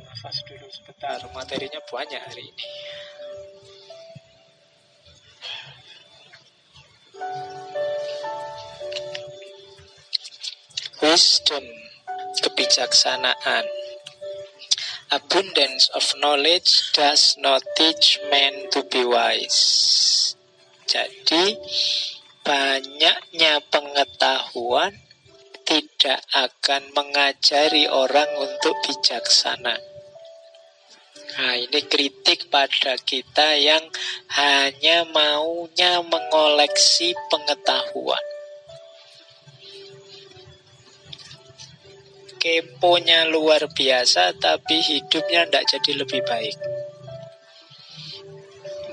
nafas dulu sebentar, materinya banyak hari ini. Wisdom, kebijaksanaan. Abundance of knowledge does not teach men to be wise. Jadi, banyaknya pengetahuan tidak akan mengajari orang untuk bijaksana. Nah, ini kritik pada kita yang hanya maunya mengoleksi pengetahuan. Keponya luar biasa, tapi hidupnya tidak jadi lebih baik.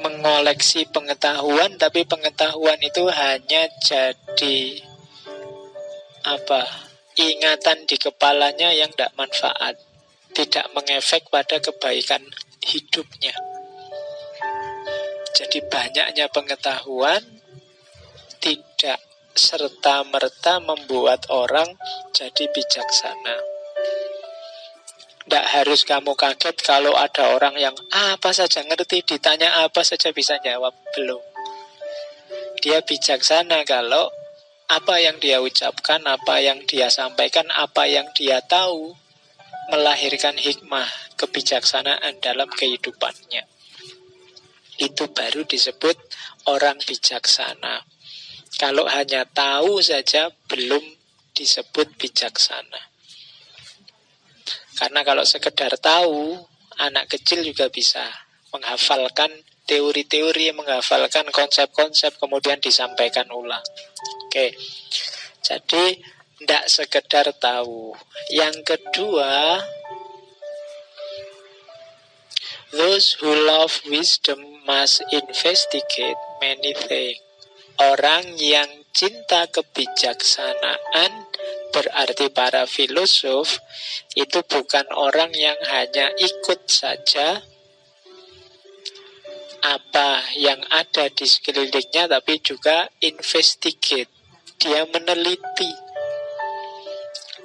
Mengoleksi pengetahuan, tapi pengetahuan itu hanya jadi ingatan di kepalanya yang tidak manfaat, tidak mengefek pada kebaikan hidupnya. Jadi banyaknya pengetahuan tidak serta-merta membuat orang jadi bijaksana. Tidak harus kamu kaget kalau ada orang yang apa saja ngerti, ditanya apa saja bisa jawab. Belum. Dia bijaksana kalau apa yang dia ucapkan, apa yang dia sampaikan, apa yang dia tahu melahirkan hikmah, kebijaksanaan dalam kehidupannya. Itu baru disebut orang bijaksana. Kalau hanya tahu saja belum disebut bijaksana. Karena kalau sekedar tahu, anak kecil juga bisa menghafalkan teori-teori, menghafalkan konsep-konsep, kemudian disampaikan ulang. Oke, jadi tidak sekedar tahu. Yang kedua, those who love wisdom must investigate many things. Orang yang cinta kebijaksanaan, berarti para filosof, itu bukan orang yang hanya ikut saja apa yang ada di sekelilingnya, tapi juga investigate. Dia meneliti.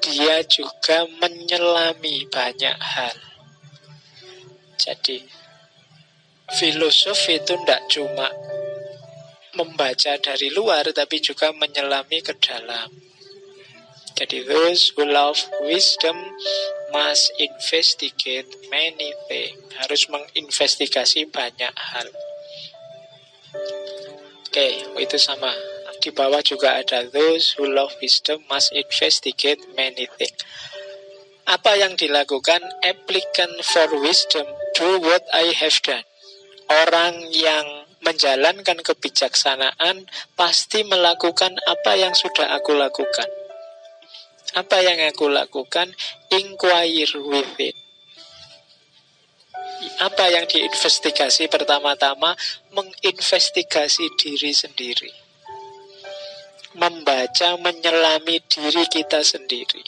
Dia juga menyelami banyak hal. Jadi, filosof itu tidak cuma membaca dari luar, tapi juga menyelami ke dalam. Jadi, those who love wisdom must investigate many things. Harus menginvestigasi banyak hal. Oke, itu sama. Di bawah juga ada those who love wisdom must investigate many things. Apa yang dilakukan applicant for wisdom do what I have done. Orang yang menjalankan kebijaksanaan pasti melakukan apa yang sudah aku lakukan. Apa yang aku lakukan? Inquire within. Apa yang diinvestigasi pertama-tama? Menginvestigasi diri sendiri. Membaca, menyelami diri kita sendiri.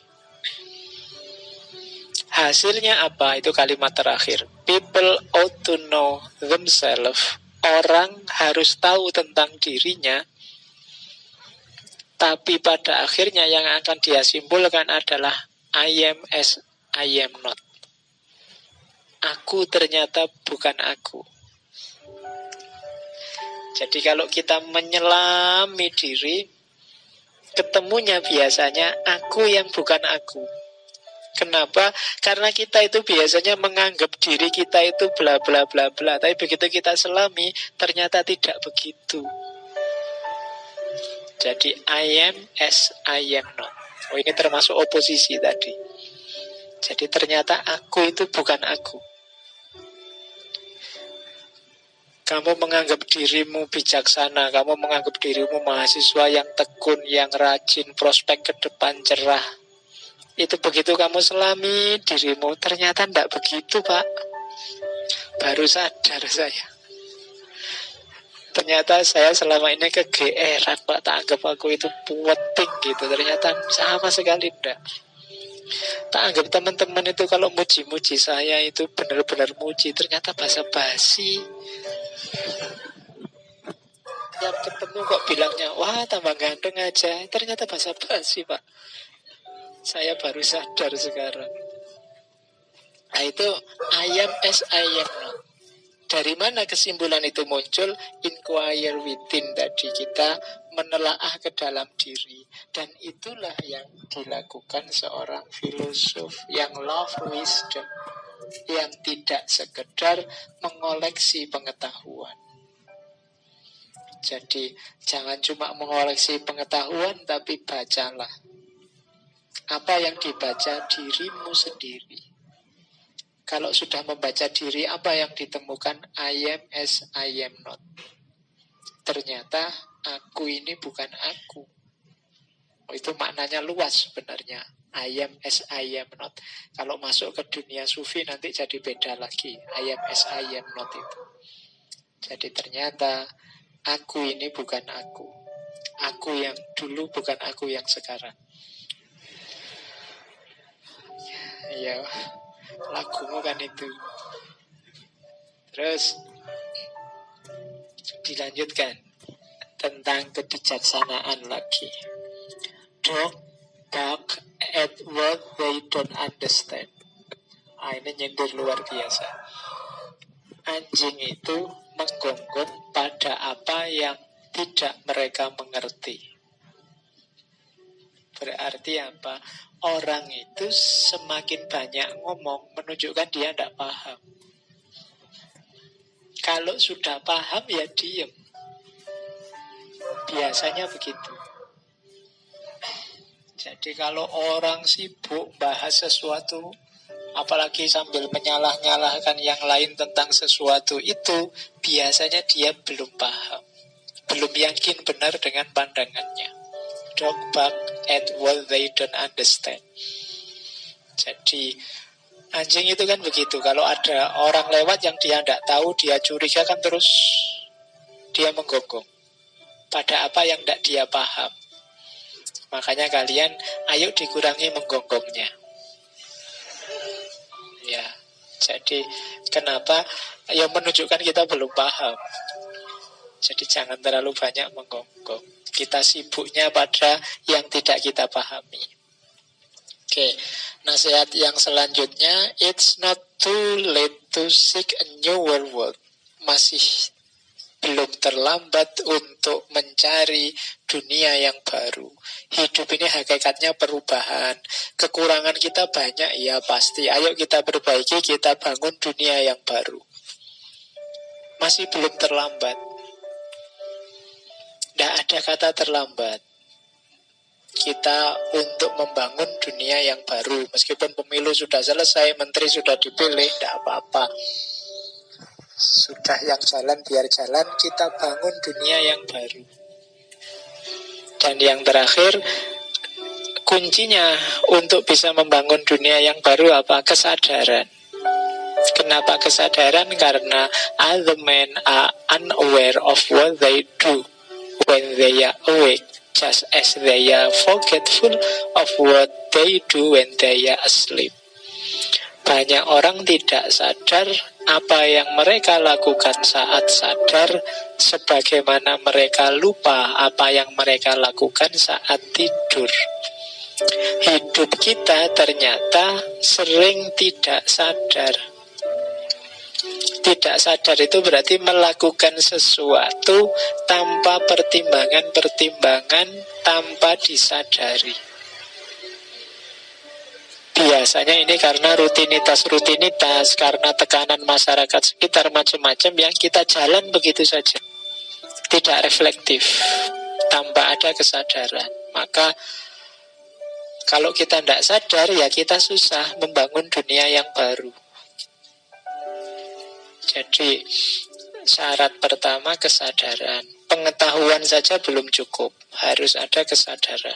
Hasilnya apa? Itu kalimat terakhir. People ought to know themselves. Orang harus tahu tentang dirinya, tapi pada akhirnya yang akan dia simpulkan adalah I am as I am not. Aku ternyata bukan aku. Jadi kalau kita menyelami diri, ketemunya biasanya aku yang bukan aku. Kenapa? Karena kita itu biasanya menganggap diri kita itu bla bla bla bla. Tapi begitu kita selami, ternyata tidak begitu. Jadi I am as I am not. Oh, ini termasuk oposisi tadi. Jadi ternyata aku itu bukan aku. Kamu menganggap dirimu bijaksana, kamu menganggap dirimu mahasiswa yang tekun, yang rajin, prospek ke depan cerah. Itu begitu kamu selami dirimu, ternyata tidak begitu, Pak. Baru sadar saya. Ternyata saya selama ini kegeeran, Pak. Tak anggap aku itu penting gitu. Ternyata sama sekali tidak. Tak anggap teman-teman itu kalau muji-muji saya itu benar-benar muji. Ternyata basa-basi. Tiap ketemu kok bilangnya, wah tambah ganteng aja. Ternyata basa-basi, Pak. Saya baru sadar sekarang. Itu I am as I am not. Dari mana kesimpulan itu muncul? Inquire within tadi, kita menelaah ke dalam diri. Dan itulah yang dilakukan seorang filosof yang love wisdom, yang tidak sekedar mengoleksi pengetahuan. Jadi jangan cuma mengoleksi pengetahuan, tapi bacalah. Apa yang dibaca? Dirimu sendiri. Kalau sudah membaca diri, apa yang ditemukan? I am as I am not. Ternyata aku ini bukan aku. Itu maknanya luas sebenarnya. I am as I am not. Kalau masuk ke dunia sufi nanti jadi beda lagi. I am as I am not itu. Jadi ternyata aku ini bukan aku. Aku yang dulu bukan aku yang sekarang. Ya, lagumu kan itu. Terus dilanjutkan tentang kebijaksanaan lagi. Don't bark at what they don't understand. Ini nyindir luar biasa. Anjing itu menggonggong pada apa yang tidak mereka mengerti. Berarti apa? Orang itu semakin banyak ngomong menunjukkan dia tidak paham. Kalau sudah paham ya diem. Biasanya begitu. Jadi kalau orang sibuk bahas sesuatu, apalagi sambil menyalah-nyalahkan yang lain tentang sesuatu itu, biasanya dia belum paham, belum yakin benar dengan pandangannya. Dog bark at what they don't understand. Jadi anjing itu kan begitu. Kalau ada orang lewat yang dia tidak tahu, dia curiga kan terus dia menggonggong pada apa yang tidak dia paham. Makanya kalian ayo dikurangi menggonggongnya. Ya, jadi kenapa? Yang menunjukkan kita belum paham. Jadi jangan terlalu banyak menggonggong. Kita sibuknya pada yang tidak kita pahami. Oke, nasihat yang selanjutnya, it's not too late to seek a newer world. Masih belum terlambat untuk mencari dunia yang baru. Hidup ini hakikatnya perubahan. Kekurangan kita banyak, ya pasti. Ayo kita perbaiki, kita bangun dunia yang baru. Masih belum terlambat. Tidak ada kata terlambat. Kita untuk membangun dunia yang baru. Meskipun pemilu sudah selesai, menteri sudah dipilih, tidak apa-apa. Sudah yang jalan biar jalan, kita bangun dunia yang baru. Dan yang terakhir, kuncinya untuk bisa membangun dunia yang baru apa? Kesadaran. Kenapa kesadaran? Karena other men are unaware of what they do when they are awake, just as they are forgetful of what they do when they are asleep. Banyak orang tidak sadar apa yang mereka lakukan saat sadar, sebagaimana mereka lupa apa yang mereka lakukan saat tidur. Hidup kita ternyata sering tidak sadar. Tidak sadar itu berarti melakukan sesuatu tanpa pertimbangan-pertimbangan, tanpa disadari. Biasanya ini karena rutinitas, karena tekanan masyarakat sekitar macam-macam yang kita jalan begitu saja. Tidak reflektif, tanpa ada kesadaran. Maka kalau kita tidak sadar, ya kita susah membangun dunia yang baru. Jadi syarat pertama kesadaran. Pengetahuan saja belum cukup, harus ada kesadaran.